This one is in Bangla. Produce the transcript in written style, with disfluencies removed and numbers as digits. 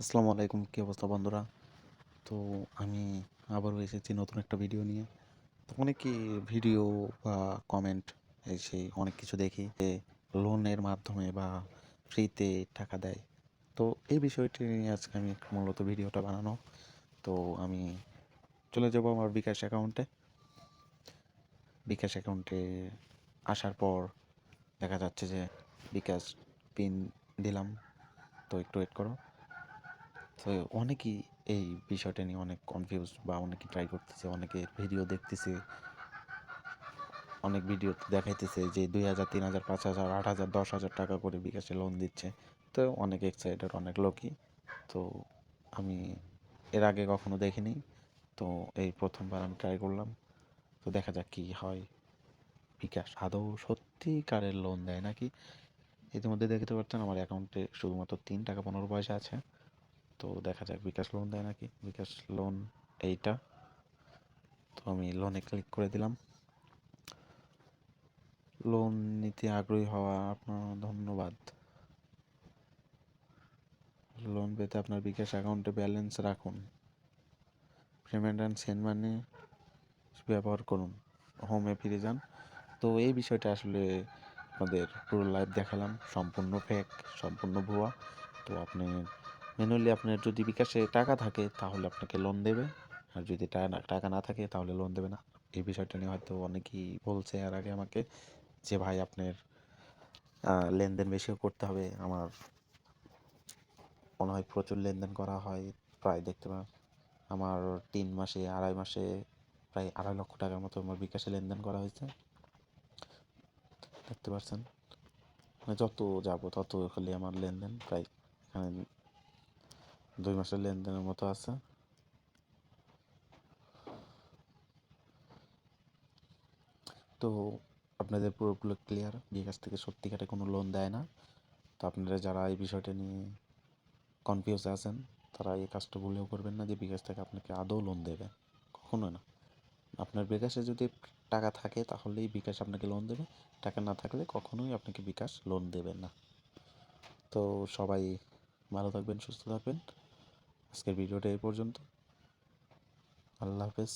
আসসালামু আলাইকুম, কী অবস্থা বন্ধুরা? তো আমি আবারও এসেছি নতুন একটা ভিডিও নিয়ে। তো অনেকে ভিডিও বা কমেন্ট এই সেই অনেক কিছু দেখি যে লোনের মাধ্যমে বা ফ্রিতে টাকা দেয়। তো এই বিষয়টি নিয়ে আজকে আমি মূলত ভিডিওটা বানানো। তো আমি চলে যাব আমার বিকাশ অ্যাকাউন্টে। বিকাশ অ্যাকাউন্টে আসার পর দেখা যাচ্ছে যে বিকাশ পিন দিলাম। তো একটু ওয়েট করো। তো অনেকেই এই বিষয়টা নিয়ে অনেক কনফিউজ বা অনেকে ট্রাই করতেছে, অনেকে ভিডিও দেখতেছে, অনেক ভিডিওতে দেখাইতেছে যে 2,000, 3,000, 5,000, 8,000, 10,000 টাকা করে বিকাশে লোন দিচ্ছে। তো অনেক এক্সাইটেড, অনেক লোকই। তো আমি এর আগে কখনো দেখিনি। তো এই প্রথমবার আমি ট্রাই করলাম। তো দেখা যাক কী হয়। বিকাশ আদৌ সত্যিকারের লোন দেয় নাকি? ইতিমধ্যে দেখতে পাচ্ছেন আমার অ্যাকাউন্টে শুধুমাত্র 3 টাকা 15 পয়সা আছে। তো দেখা যাক বিকাশ লোন দেয় নাকি। বিকাশ লোন এইটা। তো আমি লোনে ক্লিক করে দিলাম। লোন নিতে আগ্রহী হওয়া আপনার ধন্যবাদ। লোন পেতে আপনার বিকাশ অ্যাকাউন্টে ব্যালেন্স রাখুন। পেমেন্ট অ্যান্ড সেন্ড মানি ব্যবহার করুন। হোমে ফিরে যান। তো এই বিষয়টা আসলে আপনাদের পুরো লাইভ দেখালাম, সম্পূর্ণ ফেক, সম্পূর্ণ ভুয়া। তো আপনি ম্যানুয়ালি আপনার যদি বিকাশে টাকা থাকে তাহলে আপনাকে লোন দেবে, আর যদি টাকা না থাকে তাহলে লোন দেবে না। এই বিষয়টা নিয়ে হয়তো অনেকেই বলছে আর আগে আমাকে যে ভাই আপনার লেনদেন বেশিও করতে হবে। আমার মনে হয় প্রচুর লেনদেন করা হয়, প্রায় দেখতে পান আমার 3 মাসে 2.5 মাসে প্রায় 2.5 লক্ষ টাকার মতো আমার বিকাশে লেনদেন করা হয়েছে। দেখতে পাচ্ছেন, মানে যত যাব তত খালি আমার লেনদেন প্রায় এখানে 2 মাসের লেনদেনের মতো আছে। তো আপনাদের পুরোপুরি ক্লিয়ার, বিকাশ থেকে সত্যিকারে কোনো লোন দেয় না। তো আপনারা যারা এই বিষয়টা নিয়ে কনফিউজ আছেন তারা এই কাজটা ভুলেও করবেন না যে বিকাশ থেকে আপনাকে আদৌ লোন দেবে, কখনো না। আপনার বিকাশে যদি টাকা থাকে তাহলেই বিকাশ আপনাকে লোন দেবে, টাকা না থাকলে কখনোই আপনাকে বিকাশ লোন দেবে না। তো সবাই ভালো থাকবেন, সুস্থ থাকবেন। আজকের ভিডিওটা এই পর্যন্ত। আল্লাহ হাফেজ।